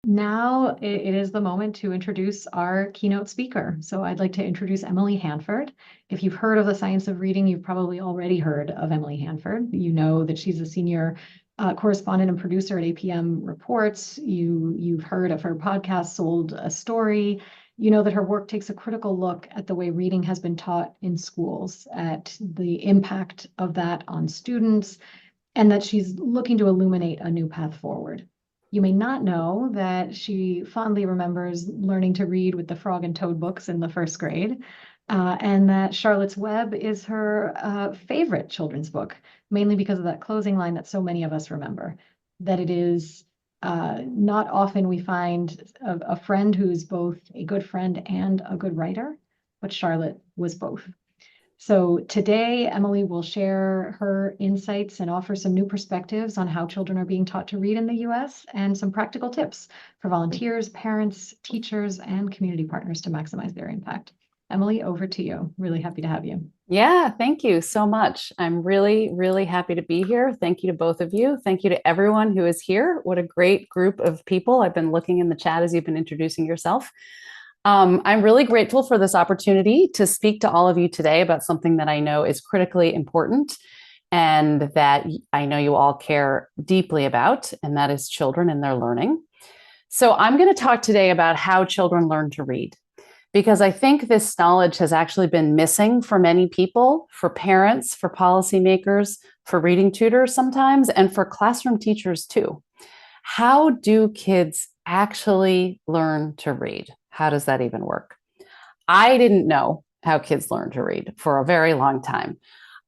Now it is the moment to introduce our keynote speaker. So I'd like to introduce Emily Hanford. If you've heard of the science of reading, you've probably already heard of Emily Hanford. You know that she's a senior correspondent and producer at APM Reports. You've heard of her podcast, Sold a Story. You know that her work takes a critical look at the way reading has been taught in schools, at the impact of that on students, and that she's looking to illuminate a new path forward. You may not know that she fondly remembers learning to read with the Frog and Toad books in the first grade, and that Charlotte's Web is her favorite children's book, mainly because of that closing line that so many of us remember, that it is not often we find a friend who's both a good friend and a good writer, but Charlotte was both. So today, Emily will share her insights and offer some new perspectives on how children are being taught to read in the US and some practical tips for volunteers, parents, teachers, and community partners to maximize their impact. Emily, over to you. Really happy to have you. Yeah, thank you so much. I'm really, really happy to be here. Thank you to both of you. Thank you to everyone who is here. What a great group of people. I've been looking in the chat as you've been introducing yourself. I'm really grateful for this opportunity to speak to all of you today about something that I know is critically important and that I know you all care deeply about, and that is children and their learning. So I'm going to talk today about how children learn to read, because I think this knowledge has actually been missing for many people, for parents, for policymakers, for reading tutors sometimes, and for classroom teachers too. How do kids actually learn to read? How does that even work? I didn't know how kids learn to read for a very long time.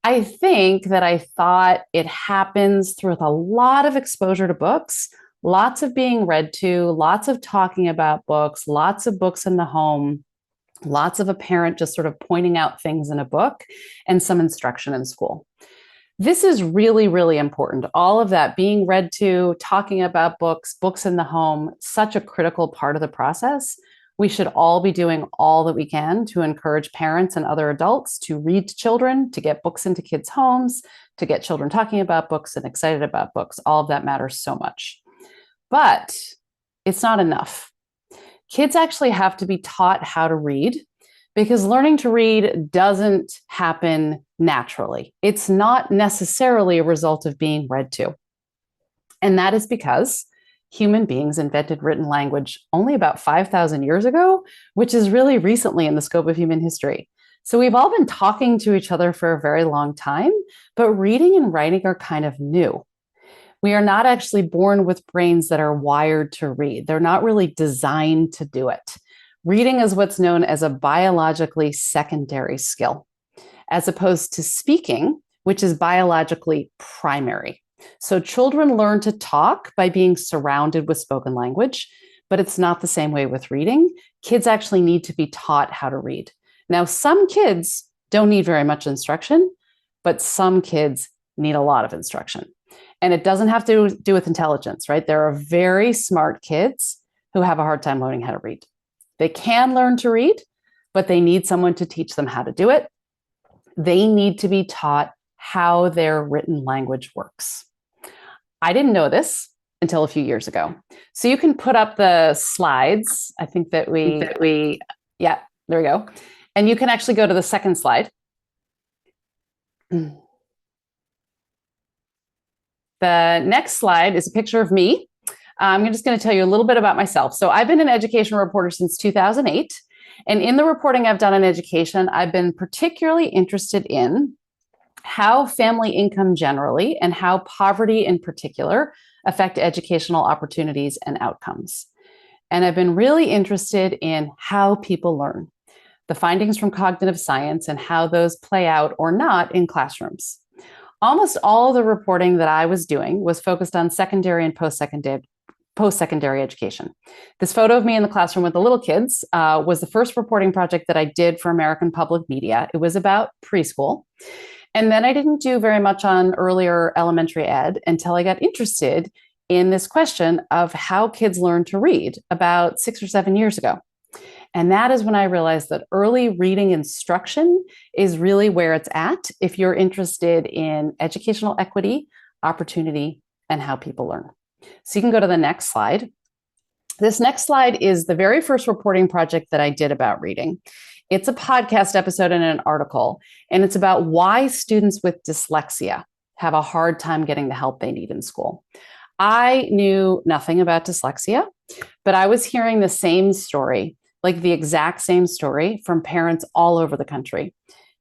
I think that I thought it happens through a lot of exposure to books, lots of being read to, lots of talking about books, lots of books in the home, lots of a parent just sort of pointing out things in a book, and some instruction in school. This is really, really important. All of that being read to, talking about books, books in the home, such a critical part of the process. We should all be doing all that we can to encourage parents and other adults to read to children, to get books into kids' homes, to get children talking about books and excited about books. All of that matters so much. But it's not enough. Kids actually have to be taught how to read, because learning to read doesn't happen naturally. It's not necessarily a result of being read to. And that is because human beings invented written language only about 5,000 years ago, which is really recently in the scope of human history. So we've all been talking to each other for a very long time, but reading and writing are kind of new. We are not actually born with brains that are wired to read. They're not really designed to do it. Reading is what's known as a biologically secondary skill, as opposed to speaking, which is biologically primary. So children learn to talk by being surrounded with spoken language, but it's not the same way with reading. Kids actually need to be taught how to read. Now, some kids don't need very much instruction, but some kids need a lot of instruction. And it doesn't have to do with intelligence, right? There are very smart kids who have a hard time learning how to read. They can learn to read, but they need someone to teach them how to do it. They need to be taught how their written language works. I didn't know this until a few years ago. So you can put up the slides. I think that yeah, there we go. And you can actually go to the second slide. The next slide is a picture of me. I'm just going to tell you a little bit about myself. So I've been an education reporter since 2008. And in the reporting I've done on education, I've been particularly interested in how family income generally and how poverty in particular affect educational opportunities and outcomes. And I've been really interested in how people learn, the findings from cognitive science and how those play out or not in classrooms. Almost all the reporting that I was doing was focused on secondary and post-secondary education. This photo of me in the classroom with the little kids was the first reporting project that I did for American Public Media. It was about preschool. And then I didn't do very much on earlier elementary ed until I got interested in this question of how kids learn to read about 6 or 7 years ago. And that is when I realized that early reading instruction is really where it's at if you're interested in educational equity, opportunity, and how people learn. So you can go to the next slide. This next slide is the very first reporting project that I did about reading. It's a podcast episode and an article, and it's about why students with dyslexia have a hard time getting the help they need in school. I knew nothing about dyslexia, but I was hearing the same story, like the exact same story from parents all over the country.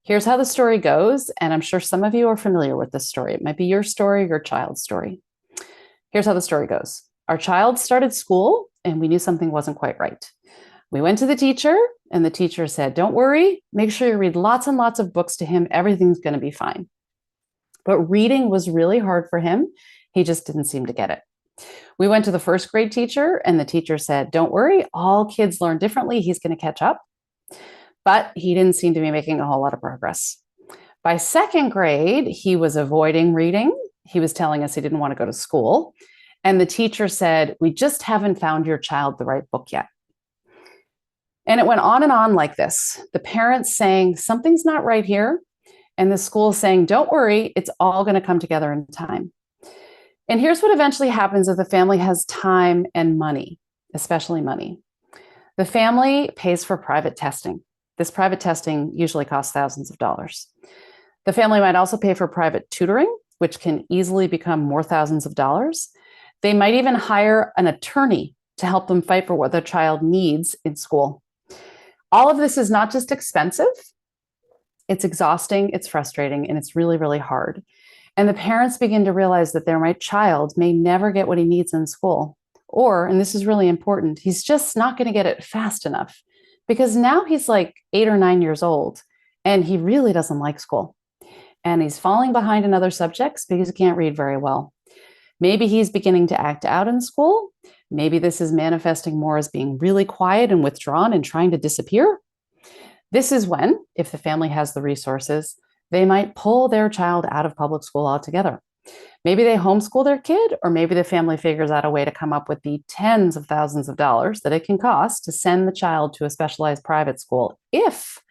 Here's how the story goes, and I'm sure some of you are familiar with this story. It might be your story, your child's story. Here's how the story goes. Our child started school, and we knew something wasn't quite right. We went to the teacher, and the teacher said, don't worry, make sure you read lots and lots of books to him. Everything's going to be fine. But reading was really hard for him. He just didn't seem to get it. We went to the first grade teacher, and the teacher said, don't worry, all kids learn differently. He's going to catch up. But he didn't seem to be making a whole lot of progress. By second grade, he was avoiding reading. He was telling us he didn't want to go to school. And the teacher said, we just haven't found your child the right book yet. And it went on like this. The parents saying, something's not right here. And the school saying, don't worry, it's all going to come together in time. And here's what eventually happens if the family has time and money, especially money. The family pays for private testing. This private testing usually costs thousands of dollars. The family might also pay for private tutoring, which can easily become more thousands of dollars. They might even hire an attorney to help them fight for what their child needs in school. All of this is not just expensive, it's exhausting, it's frustrating, and it's really, really hard. And the parents begin to realize that their child may never get what he needs in school. Or, and this is really important, he's just not going to get it fast enough because now he's like 8 or 9 years old and he really doesn't like school. And he's falling behind in other subjects because he can't read very well. Maybe he's beginning to act out in school. Maybe this is manifesting more as being really quiet and withdrawn and trying to disappear. This is when, if the family has the resources, they might pull their child out of public school altogether. Maybe they homeschool their kid, or maybe the family figures out a way to come up with the tens of thousands of dollars that it can cost to send the child to a specialized private school if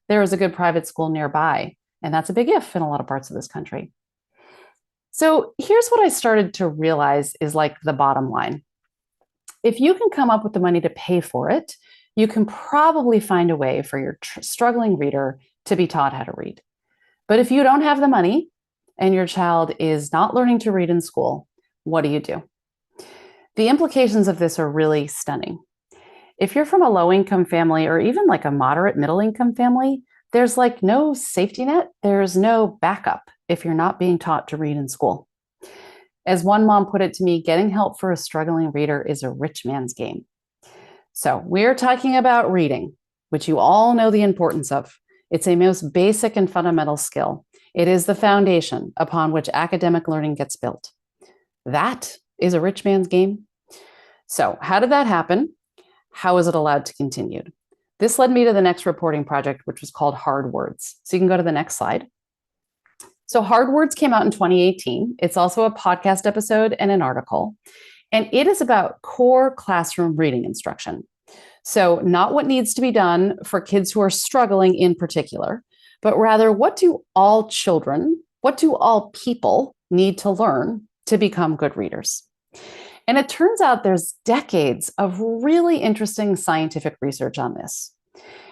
there is a good private school nearby. And that's a big if in a lot of parts of this country. So here's what I started to realize is like the bottom line. If you can come up with the money to pay for it, you can probably find a way for your struggling reader to be taught how to read. But if you don't have the money and your child is not learning to read in school, what do? The implications of this are really stunning. If you're from a low-income family or even like a moderate middle-income family, there's like no safety net. There's no backup if you're not being taught to read in school. As one mom put it to me, getting help for a struggling reader is a rich man's game. So we're talking about reading, which you all know the importance of. It's a most basic and fundamental skill. It is the foundation upon which academic learning gets built. That is a rich man's game. So how did that happen? How is it allowed to continue? This led me to the next reporting project, which was called Hard Words. So you can go to the next slide. So Hard Words came out in 2018. It's also a podcast episode and an article. And it is about core classroom reading instruction. So not what needs to be done for kids who are struggling in particular, but rather what do all children, what do all people need to learn to become good readers? And it turns out there's decades of really interesting scientific research on this.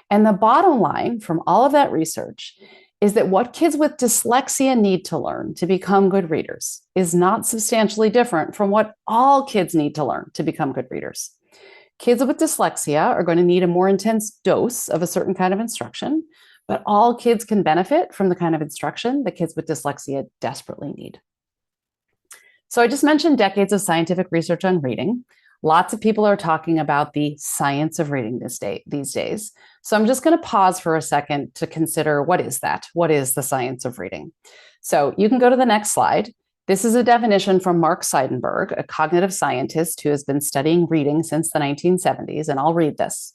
And the bottom line from all of that research is that what kids with dyslexia need to learn to become good readers is not substantially different from what all kids need to learn to become good readers. Kids with dyslexia are going to need a more intense dose of a certain kind of instruction, but all kids can benefit from the kind of instruction that kids with dyslexia desperately need. So I just mentioned decades of scientific research on reading. Lots of people are talking about the science of reading these days. So I'm just going to pause for a second to consider what is that? What is the science of reading? So you can go to the next slide. This is a definition from Mark Seidenberg, a cognitive scientist who has been studying reading since the 1970s, and I'll read this.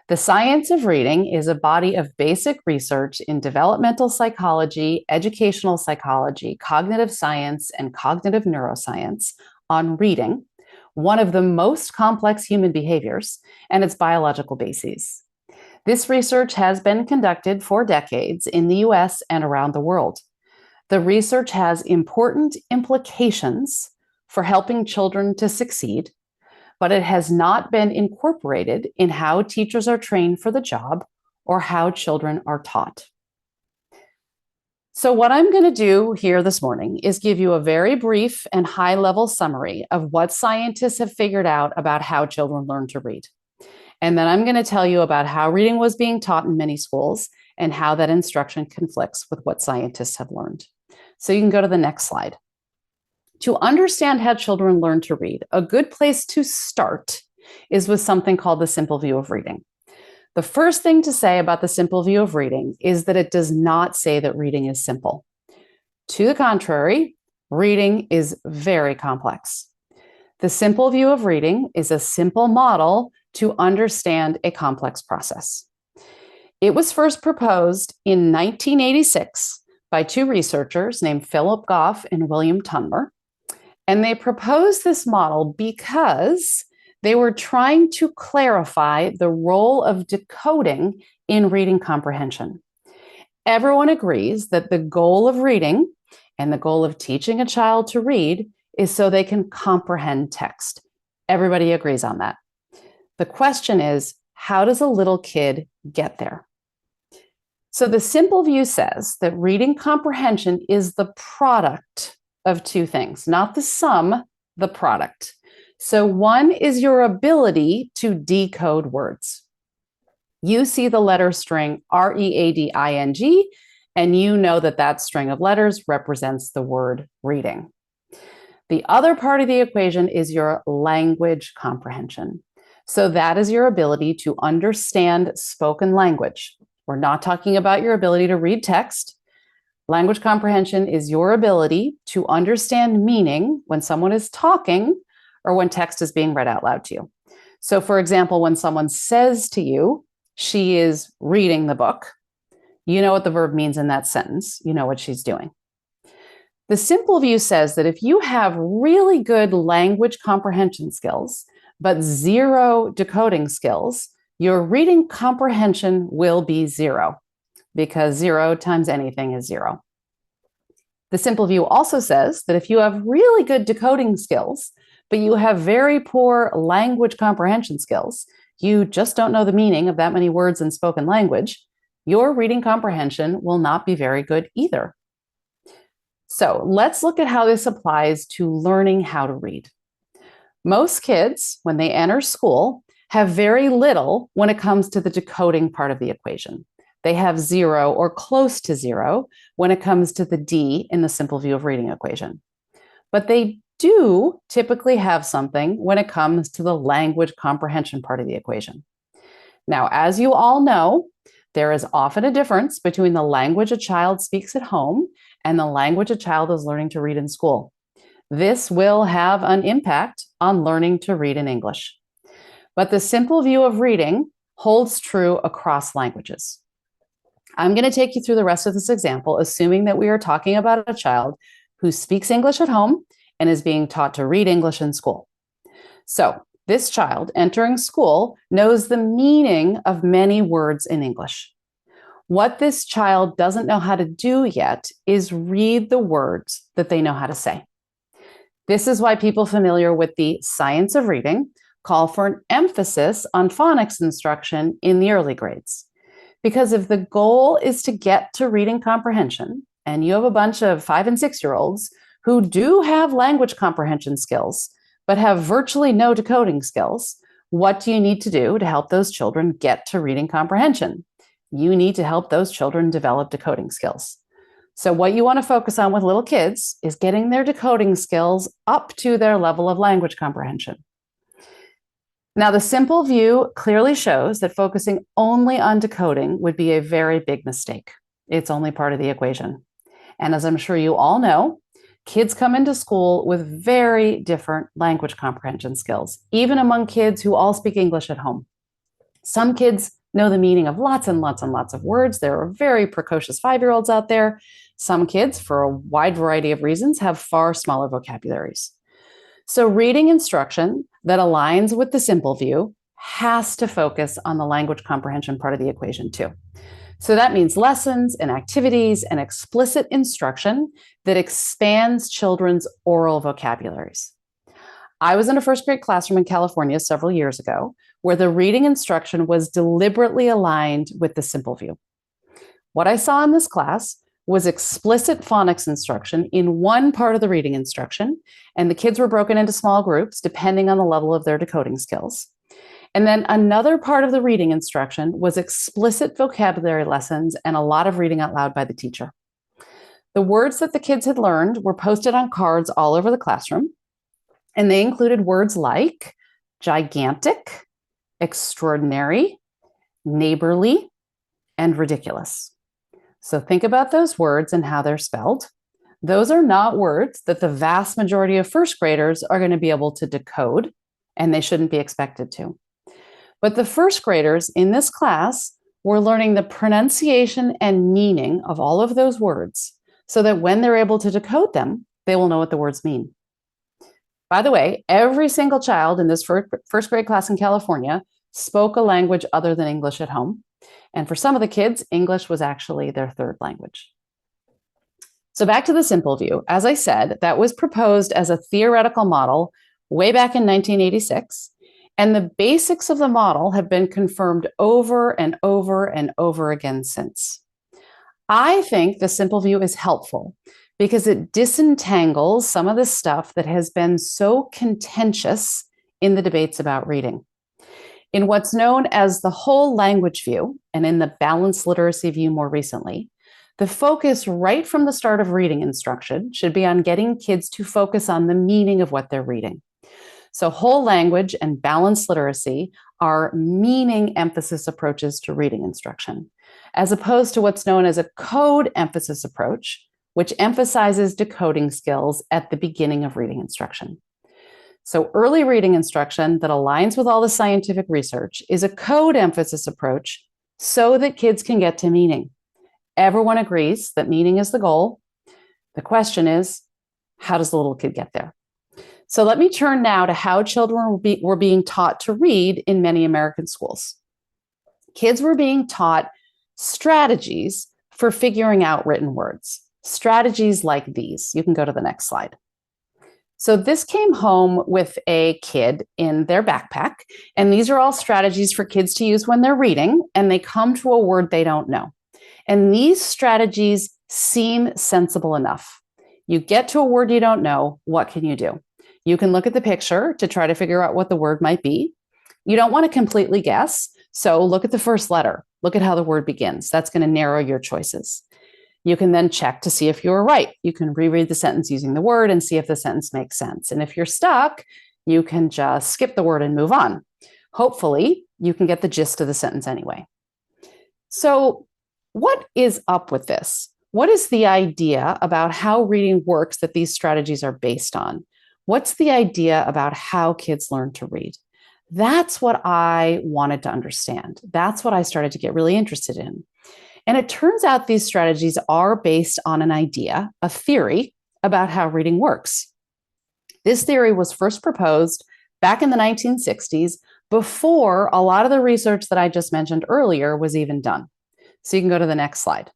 The science of reading is a body of basic research in developmental psychology, educational psychology, cognitive science, and cognitive neuroscience on reading, one of the most complex human behaviors, and its biological bases. This research has been conducted for decades in the US and around the world. The research has important implications for helping children to succeed, but it has not been incorporated in how teachers are trained for the job or how children are taught. So what I'm going to do here this morning is give you a very brief and high-level summary of what scientists have figured out about how children learn to read. And then I'm going to tell you about how reading was being taught in many schools and how that instruction conflicts with what scientists have learned. So you can go to the next slide. To understand how children learn to read, a good place to start is with something called the simple view of reading. The first thing to say about the simple view of reading is that it does not say that reading is simple. To the contrary, reading is very complex. The simple view of reading is a simple model to understand a complex process. It was first proposed in 1986 by two researchers named Philip Goff and William Tunmer. And they proposed this model because they were trying to clarify the role of decoding in reading comprehension. Everyone agrees that the goal of reading and the goal of teaching a child to read is so they can comprehend text. Everybody agrees on that. The question is, how does a little kid get there? So the simple view says that reading comprehension is the product of two things, not the sum, the product. So one is your ability to decode words. You see the letter string reading, and you know that that string of letters represents the word reading. The other part of the equation is your language comprehension. So that is your ability to understand spoken language. We're not talking about your ability to read text. Language comprehension is your ability to understand meaning when someone is talking or when text is being read out loud to you. So for example, when someone says to you, she is reading the book, you know what the verb means in that sentence. You know what she's doing. The simple view says that if you have really good language comprehension skills, but zero decoding skills, your reading comprehension will be zero, because 0 times anything is 0. The simple view also says that if you have really good decoding skills, but you have very poor language comprehension skills, you just don't know the meaning of that many words in spoken language, your reading comprehension will not be very good either. So let's look at how this applies to learning how to read. Most kids, when they enter school, have very little when it comes to the decoding part of the equation. They have 0 or close to 0 when it comes to the D in the simple view of reading equation. But they do typically have something when it comes to the language comprehension part of the equation. Now, as you all know, there is often a difference between the language a child speaks at home and the language a child is learning to read in school. This will have an impact on learning to read in English. But the simple view of reading holds true across languages. I'm going to take you through the rest of this example, assuming that we are talking about a child who speaks English at home and is being taught to read English in school. So this child entering school knows the meaning of many words in English. What this child doesn't know how to do yet is read the words that they know how to say. This is why people familiar with the science of reading call for an emphasis on phonics instruction in the early grades. Because if the goal is to get to reading comprehension, and you have a bunch of 5- and 6-year-olds who do have language comprehension skills, but have virtually no decoding skills, what do you need to do to help those children get to reading comprehension? You need to help those children develop decoding skills. So what you want to focus on with little kids is getting their decoding skills up to their level of language comprehension. Now, the simple view clearly shows that focusing only on decoding would be a very big mistake. It's only part of the equation. And as I'm sure you all know, kids come into school with very different language comprehension skills, even among kids who all speak English at home. Some kids know the meaning of lots and lots and lots of words. There are very precocious 5-year-olds out there. Some kids, for a wide variety of reasons, have far smaller vocabularies. So reading instruction that aligns with the simple view has to focus on the language comprehension part of the equation too. So that means lessons and activities and explicit instruction that expands children's oral vocabularies. I was in a first grade classroom in California several years ago where the reading instruction was deliberately aligned with the Simple View. What I saw in this class was explicit phonics instruction in one part of the reading instruction, and the kids were broken into small groups depending on the level of their decoding skills. And then another part of the reading instruction was explicit vocabulary lessons and a lot of reading out loud by the teacher. The words that the kids had learned were posted on cards all over the classroom, and they included words like gigantic, extraordinary, neighborly, and ridiculous. So think about those words and how they're spelled. Those are not words that the vast majority of first graders are going to be able to decode, and they shouldn't be expected to. But the first graders in this class were learning the pronunciation and meaning of all of those words so that when they're able to decode them, they will know what the words mean. By the way, every single child in this first grade class in California spoke a language other than English at home. And for some of the kids, English was actually their third language. So back to the Simple View. As I said, that was proposed as a theoretical model way back in 1986. And the basics of the model have been confirmed over and over and over again since. I think the Simple View is helpful because it disentangles some of the stuff that has been so contentious in the debates about reading. In what's known as the whole language view, and in the balanced literacy view more recently, the focus right from the start of reading instruction should be on getting kids to focus on the meaning of what they're reading. So whole language and balanced literacy are meaning emphasis approaches to reading instruction, as opposed to what's known as a code emphasis approach, which emphasizes decoding skills at the beginning of reading instruction. So early reading instruction that aligns with all the scientific research is a code emphasis approach so that kids can get to meaning. Everyone agrees that meaning is the goal. The question is, how does the little kid get there? So let me turn now to how children were being taught to read in many American schools. Kids were being taught strategies for figuring out written words. Strategies like these. You can go to the next slide. So this came home with a kid in their backpack, and these are all strategies for kids to use when they're reading, and they come to a word they don't know. And these strategies seem sensible enough. You get to a word you don't know, what can you do? You can look at the picture to try to figure out what the word might be. You don't want to completely guess, so look at the first letter. Look at how the word begins. That's going to narrow your choices. You can then check to see if you were right. You can reread the sentence using the word and see if the sentence makes sense. And if you're stuck, you can just skip the word and move on. Hopefully, you can get the gist of the sentence anyway. So what is up with this? What is the idea about how reading works that these strategies are based on? What's the idea about how kids learn to read? That's what I wanted to understand. That's what I started to get really interested in. And it turns out these strategies are based on an idea, a theory about how reading works. This theory was first proposed back in the 1960s before a lot of the research that I just mentioned earlier was even done. So you can go to the next slide.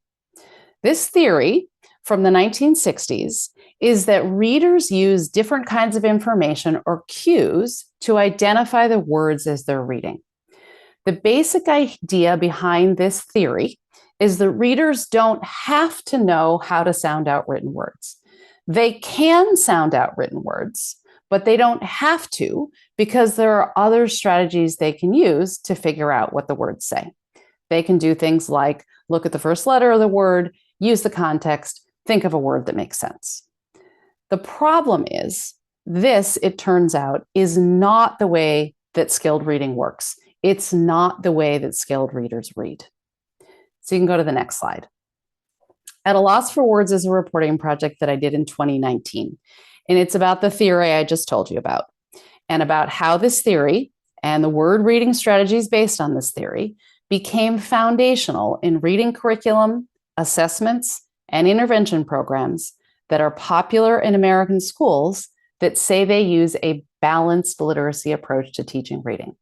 This theory from the 1960s is that readers use different kinds of information or cues to identify the words as they're reading. The basic idea behind this theory is that readers don't have to know how to sound out written words. They can sound out written words, but they don't have to because there are other strategies they can use to figure out what the words say. They can do things like look at the first letter of the word, use the context, think of a word that makes sense. The problem is this, it turns out, is not the way that skilled reading works. It's not the way that skilled readers read. So you can go to the next slide. At a Loss for Words is a reporting project that I did in 2019. And it's about the theory I just told you about and about how this theory and the word reading strategies based on this theory became foundational in reading curriculum, assessments, and intervention programs that are popular in American schools that say they use a balanced literacy approach to teaching reading.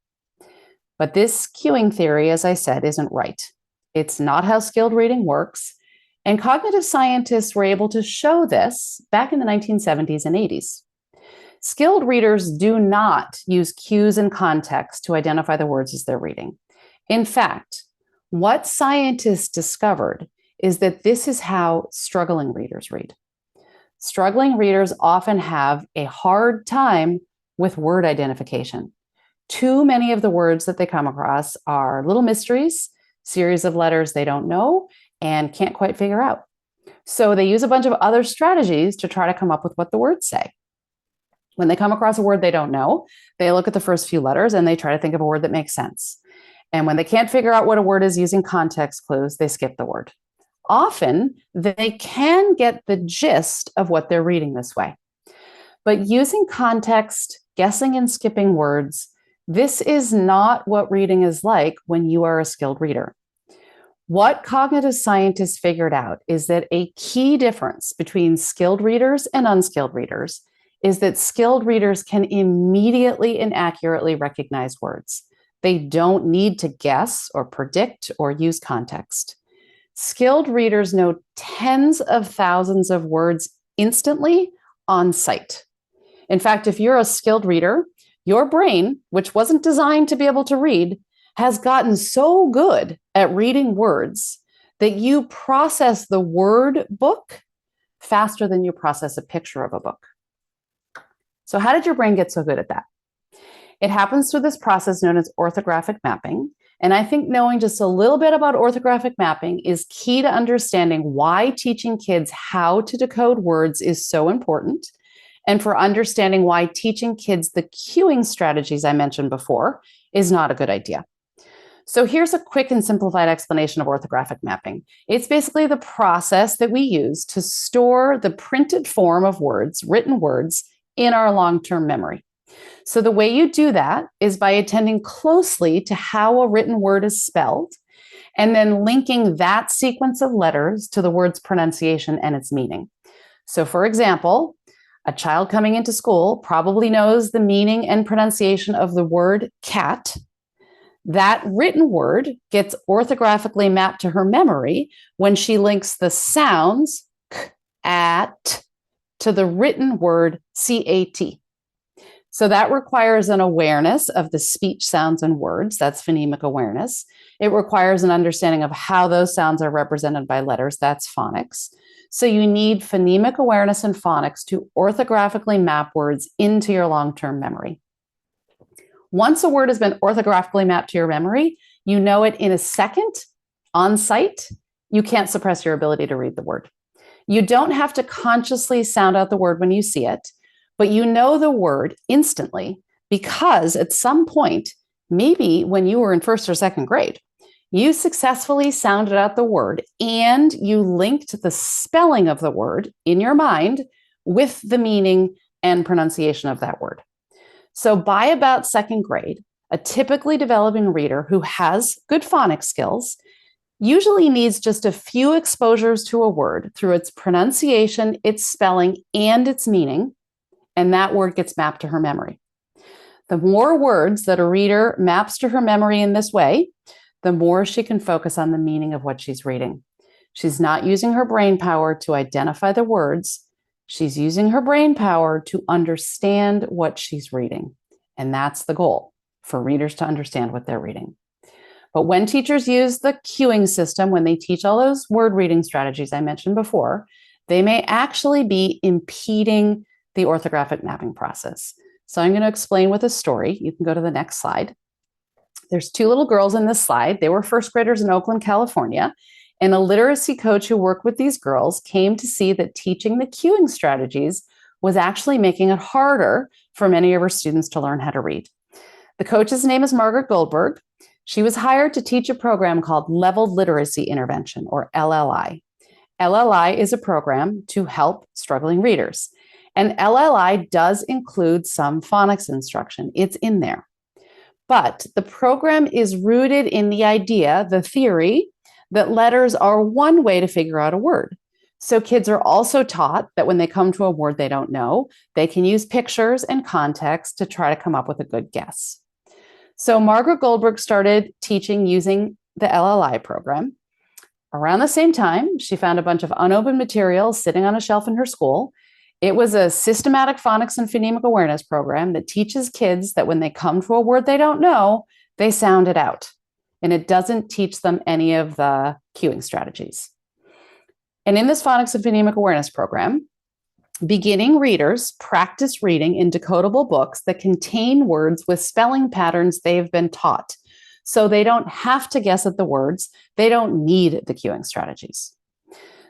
But this cueing theory, as I said, isn't right. It's not how skilled reading works. And cognitive scientists were able to show this back in the 1970s and 80s. Skilled readers do not use cues and context to identify the words as they're reading. In fact, what scientists discovered is that this is how struggling readers read. Struggling readers often have a hard time with word identification. Too many of the words that they come across are little mysteries, series of letters they don't know and can't quite figure out. So they use a bunch of other strategies to try to come up with what the words say. When they come across a word they don't know, they look at the first few letters and they try to think of a word that makes sense. And when they can't figure out what a word is using context clues, they skip the word. Often, they can get the gist of what they're reading this way. But using context, guessing and skipping words, this is not what reading is like when you are a skilled reader. What cognitive scientists figured out is that a key difference between skilled readers and unskilled readers is that skilled readers can immediately and accurately recognize words. They don't need to guess or predict or use context. Skilled readers know tens of thousands of words instantly on sight. In fact, if you're a skilled reader, your brain, which wasn't designed to be able to read, has gotten so good at reading words that you process the word book faster than you process a picture of a book. So how did your brain get so good at that? It happens through this process known as orthographic mapping. And I think knowing just a little bit about orthographic mapping is key to understanding why teaching kids how to decode words is so important, and for understanding why teaching kids the cueing strategies I mentioned before is not a good idea. So here's a quick and simplified explanation of orthographic mapping. It's basically the process that we use to store the printed form of words, written words, in our long-term memory. So the way you do that is by attending closely to how a written word is spelled, and then linking that sequence of letters to the word's pronunciation and its meaning. So for example, a child coming into school probably knows the meaning and pronunciation of the word cat. That written word gets orthographically mapped to her memory when she links the sounds k, at, to the written word cat. So that requires an awareness of the speech sounds and words. That's phonemic awareness. It requires an understanding of how those sounds are represented by letters. That's phonics. So you need phonemic awareness and phonics to orthographically map words into your long-term memory. Once a word has been orthographically mapped to your memory, you know it in a second on sight. You can't suppress your ability to read the word. You don't have to consciously sound out the word when you see it, but you know the word instantly because at some point, maybe when you were in first or second grade, you successfully sounded out the word and you linked the spelling of the word in your mind with the meaning and pronunciation of that word. So by about second grade, a typically developing reader who has good phonics skills usually needs just a few exposures to a word through its pronunciation, its spelling, and its meaning, and that word gets mapped to her memory. The more words that a reader maps to her memory in this way, the more she can focus on the meaning of what she's reading. She's not using her brain power to identify the words. She's using her brain power to understand what she's reading. And that's the goal, for readers to understand what they're reading. But when teachers use the cueing system, when they teach all those word reading strategies I mentioned before, they may actually be impeding the orthographic mapping process. So I'm going to explain with a story. You can go to the next slide. There's two little girls in this slide. They were first graders in Oakland, California. And a literacy coach who worked with these girls came to see that teaching the cueing strategies was actually making it harder for many of her students to learn how to read. The coach's name is Margaret Goldberg. She was hired to teach a program called Leveled Literacy Intervention, or LLI. LLI is a program to help struggling readers. And LLI does include some phonics instruction. It's in there. But the program is rooted in the idea, the theory, that letters are one way to figure out a word. So kids are also taught that when they come to a word they don't know, they can use pictures and context to try to come up with a good guess. So Margaret Goldberg started teaching using the LLI program. Around the same time, she found a bunch of unopened material sitting on a shelf in her school, It was a systematic phonics and phonemic awareness program that teaches kids that when they come to a word they don't know, they sound it out. And it doesn't teach them any of the cueing strategies. And in this phonics and phonemic awareness program, beginning readers practice reading in decodable books that contain words with spelling patterns they've been taught. So they don't have to guess at the words. They don't need the cueing strategies.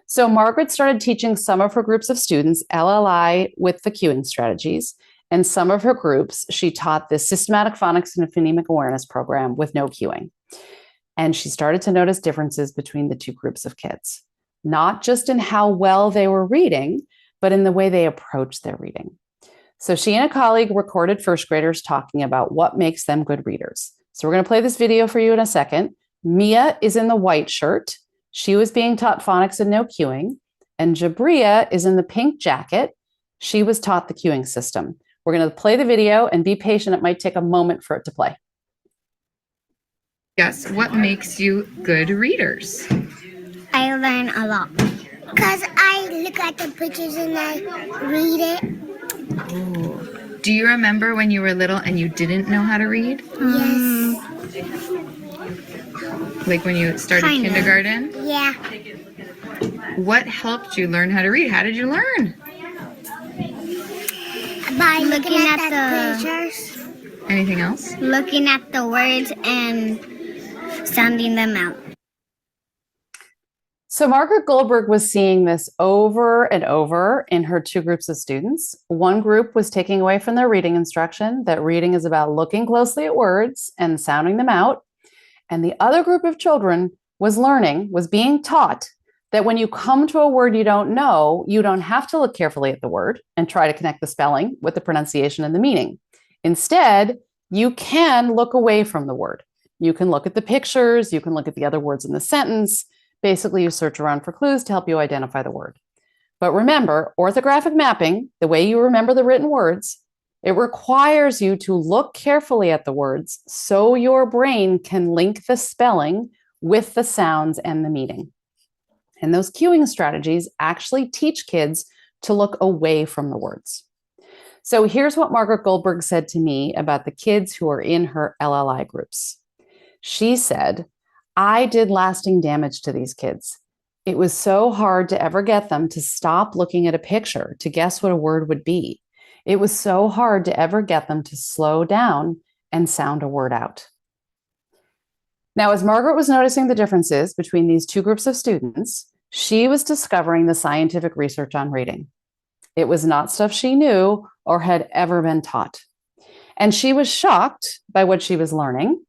So Margaret started teaching some of her groups of students LLI with the cueing strategies, and some of her groups, she taught this systematic phonics and phonemic awareness program with no cueing. And she started to notice differences between the two groups of kids, not just in how well they were reading, but in the way they approached their reading. So she and a colleague recorded first graders talking about what makes them good readers. So we're going to play this video for you in a second. Mia is in the white shirt. She was being taught phonics and no cueing. And Jabria is in the pink jacket. She was taught the cueing system. We're going to play the video and be patient. It might take a moment for it to play. Guess what makes you good readers? I learn a lot. Because I look at the pictures and I read it. Ooh. Do you remember when you were little and you didn't know how to read? Yes. Like when you started Kinda. kindergarten? Yeah. What helped you learn how to read? How did you learn? By looking at the pictures, Anything else? looking at the words and sounding them out. So Margaret Goldberg was seeing this over and over in her two groups of students. One group was taking away from their reading instruction that reading is about looking closely at words and sounding them out. And the other group of children was being taught that when you come to a word you don't know, you don't have to look carefully at the word and try to connect the spelling with the pronunciation and the meaning. Instead, you can look away from the word. You can look at the pictures, you can look at the other words in the sentence. Basically, you search around for clues to help you identify the word. But remember, orthographic mapping, the way you remember the written words, it requires you to look carefully at the words so your brain can link the spelling with the sounds and the meaning. And those cueing strategies actually teach kids to look away from the words. So here's what Margaret Goldberg said to me about the kids who are in her LLI groups. She said, I did lasting damage to these kids. It was so hard to ever get them to stop looking at a picture to guess what a word would be. It was so hard to ever get them to slow down and sound a word out. Now, as Margaret was noticing the differences between these two groups of students, she was discovering the scientific research on reading. It was not stuff she knew or had ever been taught. And she was shocked by what she was learning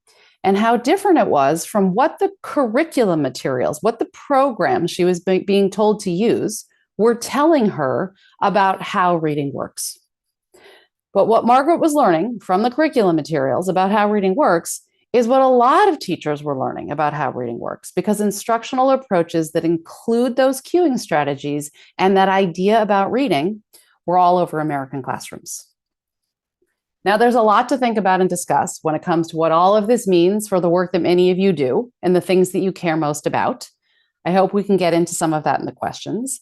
and how different it was from what the curriculum materials, what the programs she was being told to use were telling her about how reading works. But what Margaret was learning from the curriculum materials about how reading works is what a lot of teachers were learning about how reading works, because instructional approaches that include those cueing strategies and that idea about reading were all over American classrooms. Now, there's a lot to think about and discuss when it comes to what all of this means for the work that many of you do and the things that you care most about. I hope we can get into some of that in the questions.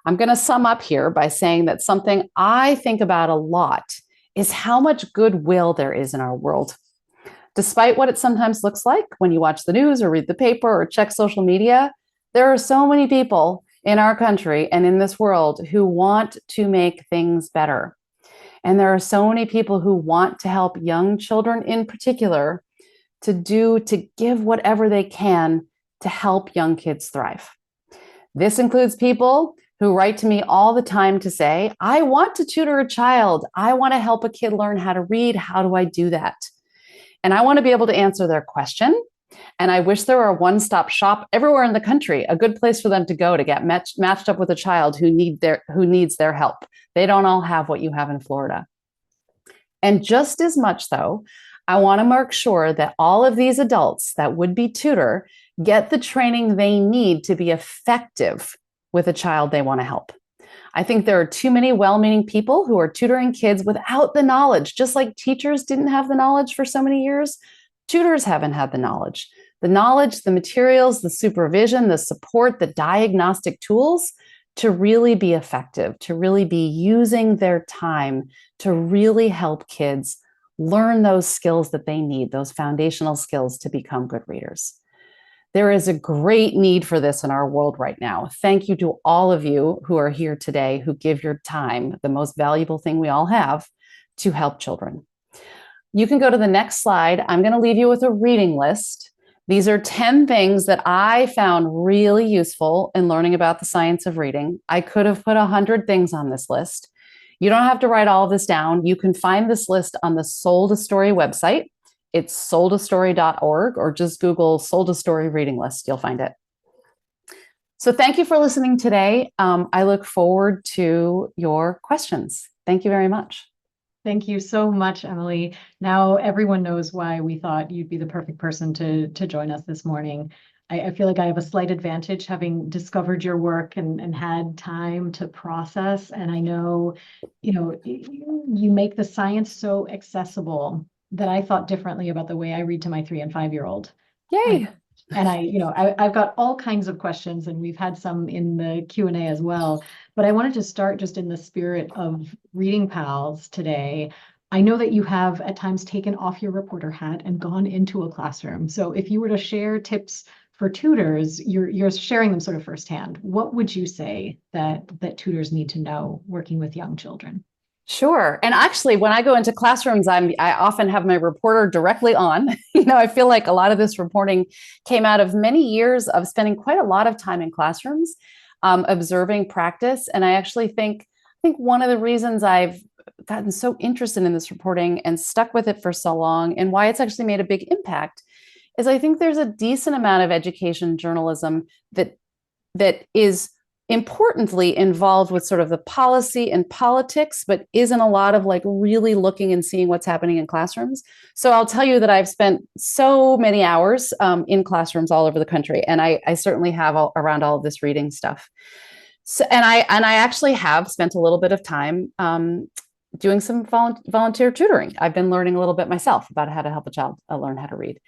I'm going to sum up here by saying that something I think about a lot is how much goodwill there is in our world. Despite what it sometimes looks like when you watch the news or read the paper or check social media, there are so many people in our country and in this world who want to make things better. And there are so many people who want to help young children in particular to give whatever they can to help young kids thrive. This includes people who write to me all the time to say, I want to tutor a child. I want to help a kid learn how to read. How do I do that? And I want to be able to answer their question. And I wish there were a one-stop shop everywhere in the country, a good place for them to go to get matched up with a child who needs their help. They don't all have what you have in Florida. And just as much, though, I want to make sure that all of these adults that would be tutor get the training they need to be effective with a child they want to help. I think there are too many well-meaning people who are tutoring kids without the knowledge. Just like teachers didn't have the knowledge for so many years, tutors haven't had the knowledge. The knowledge, the materials, the supervision, the support, the diagnostic tools to really be effective, to really be using their time to really help kids learn those skills that they need, those foundational skills to become good readers. There is a great need for this in our world right now. Thank you to all of you who are here today, who give your time, the most valuable thing we all have, to help children. You can go to the next slide. I'm going to leave you with a reading list. These are 10 things that I found really useful in learning about the science of reading. I could have put 100 things on this list. You don't have to write all of this down. You can find this list on the Sold a Story website. It's soldastory.org, or just Google Sold a Story reading list. You'll find it. So thank you for listening today. I look forward to your questions. Thank you very much. Thank you so much, Emily. Now everyone knows why we thought you'd be the perfect person to join us this morning. I feel like I have a slight advantage having discovered your work and had time to process. And I know, you make the science so accessible that I thought differently about the way I read to my 3 and 5-year-old. Yay. And I've got all kinds of questions, and we've had some in the Q&A as well. But I wanted to start just in the spirit of Reading Pals today. I know that you have at times taken off your reporter hat and gone into a classroom. So if you were to share tips for tutors, you're sharing them sort of firsthand. What would you say that tutors need to know working with young children? Sure. And actually, when I go into classrooms, I often have my reporter directly on. I feel like a lot of this reporting came out of many years of spending quite a lot of time in classrooms, observing practice. And I actually think one of the reasons I've gotten so interested in this reporting and stuck with it for so long, and why it's actually made a big impact, is I think there's a decent amount of education journalism that is importantly involved with sort of the policy and politics, but isn't a lot of like really looking and seeing what's happening in classrooms. So I'll tell you that I've spent so many hours in classrooms all over the country, and I certainly have around all of this reading stuff. So, and I actually have spent a little bit of time doing some volunteer tutoring. I've been learning a little bit myself about how to help a child learn how to read.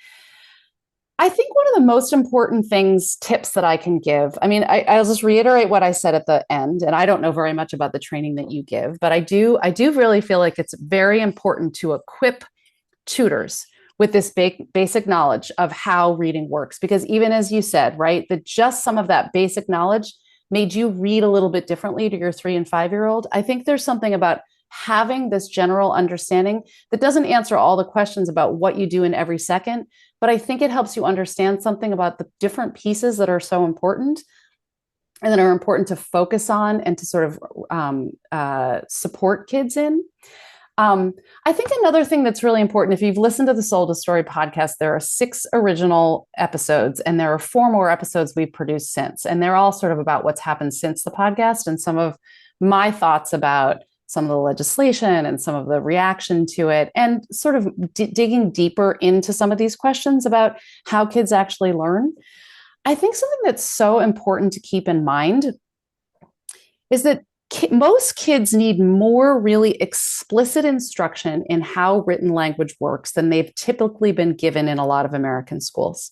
I think one of the most important tips that I can give, I'll just reiterate what I said at the end, and I don't know very much about the training that you give, but I do really feel like it's very important to equip tutors with this basic knowledge of how reading works. Because even as you said, right, that just some of that basic knowledge made you read a little bit differently to your 3 and 5-year-old. I think there's something about having this general understanding that doesn't answer all the questions about what you do in every second, but I think it helps you understand something about the different pieces that are so important and that are important to focus on and to sort of support kids in. I think another thing that's really important, if you've listened to the Sold a Story podcast, there are 6 original episodes, and there are 4 more episodes we've produced since, and they're all sort of about what's happened since the podcast and some of my thoughts about some of the legislation and some of the reaction to it, and sort of digging deeper into some of these questions about how kids actually learn. I think something that's so important to keep in mind is that most kids need more really explicit instruction in how written language works than they've typically been given in a lot of American schools.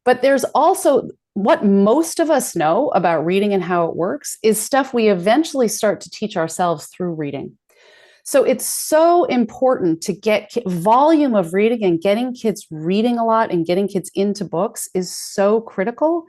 But there's also what most of us know about reading and how it works is stuff we eventually start to teach ourselves through reading. So it's so important to get volume of reading, and getting kids reading a lot and getting kids into books is so critical.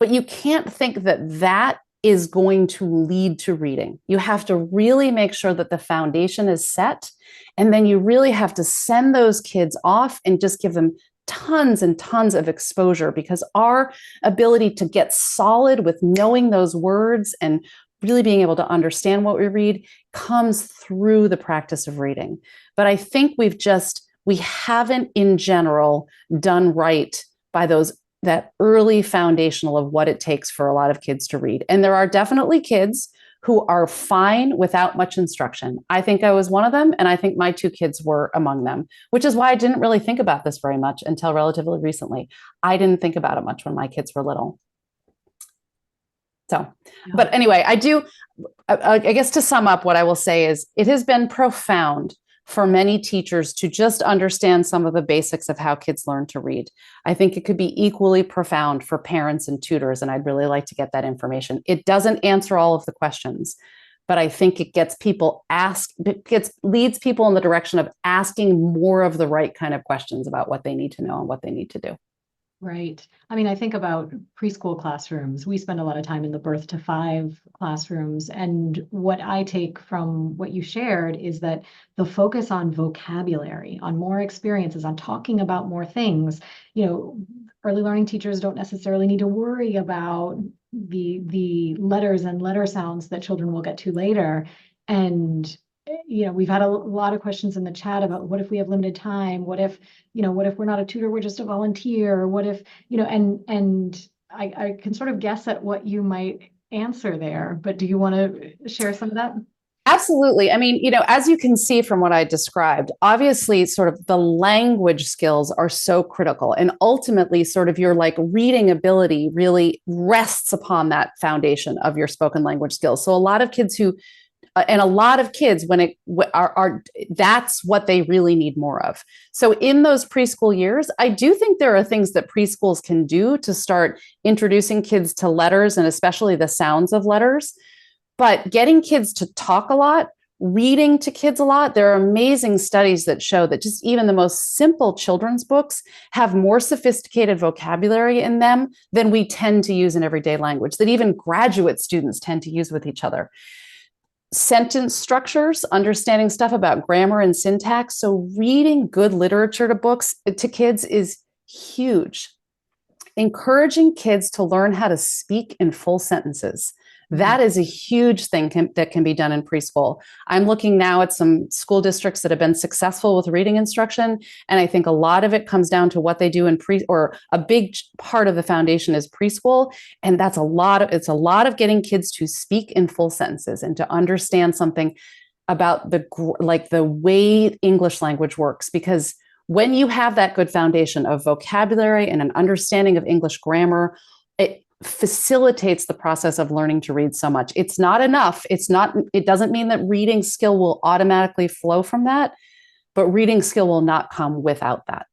But you can't think that is going to lead to reading. You have to really make sure that the foundation is set. And then you really have to send those kids off and just give them tons and tons of exposure, because our ability to get solid with knowing those words and really being able to understand what we read comes through the practice of reading. But I think we haven't in general done right by that early foundational of what it takes for a lot of kids to read. And there are definitely kids who are fine without much instruction. I think I was one of them, and I think my 2 kids were among them, which is why I didn't really think about this very much until relatively recently. I didn't think about it much when my kids were little. So, but anyway, I guess to sum up, what I will say is it has been profound for many teachers to just understand some of the basics of how kids learn to read. I think it could be equally profound for parents and tutors, and I'd really like to get that information. It doesn't answer all of the questions, but I think it leads people in the direction of asking more of the right kind of questions about what they need to know and what they need to do. Right. I mean, I think about preschool classrooms. We spend a lot of time in the birth to 5 classrooms. And what I take from what you shared is that the focus on vocabulary, on more experiences, on talking about more things, early learning teachers don't necessarily need to worry about the letters and letter sounds that children will get to later. And we've had a lot of questions in the chat about what if we have limited time? What if we're not a tutor, we're just a volunteer? What if, and I can sort of guess at what you might answer there, but do you want to share some of that? Absolutely. I mean, as you can see from what I described, obviously sort of the language skills are so critical. And ultimately sort of your reading ability really rests upon that foundation of your spoken language skills. So a lot of kids that's what they really need more of. So in those preschool years, I do think there are things that preschools can do to start introducing kids to letters and especially the sounds of letters. But getting kids to talk a lot, reading to kids a lot, there are amazing studies that show that just even the most simple children's books have more sophisticated vocabulary in them than we tend to use in everyday language, that even graduate students tend to use with each other. Sentence structures, understanding stuff about grammar and syntax. So reading good literature to kids is huge. Encouraging kids to learn how to speak in full sentences. That is a huge thing that can be done in preschool. I'm looking now at some school districts that have been successful with reading instruction. And I think a lot of it comes down to what they do in or a big part of the foundation is preschool. And it's a lot of getting kids to speak in full sentences and to understand something about the way English language works. Because when you have that good foundation of vocabulary and an understanding of English grammar, it facilitates the process of learning to read so much. It's not enough. It doesn't mean that reading skill will automatically flow from that, but reading skill will not come without that.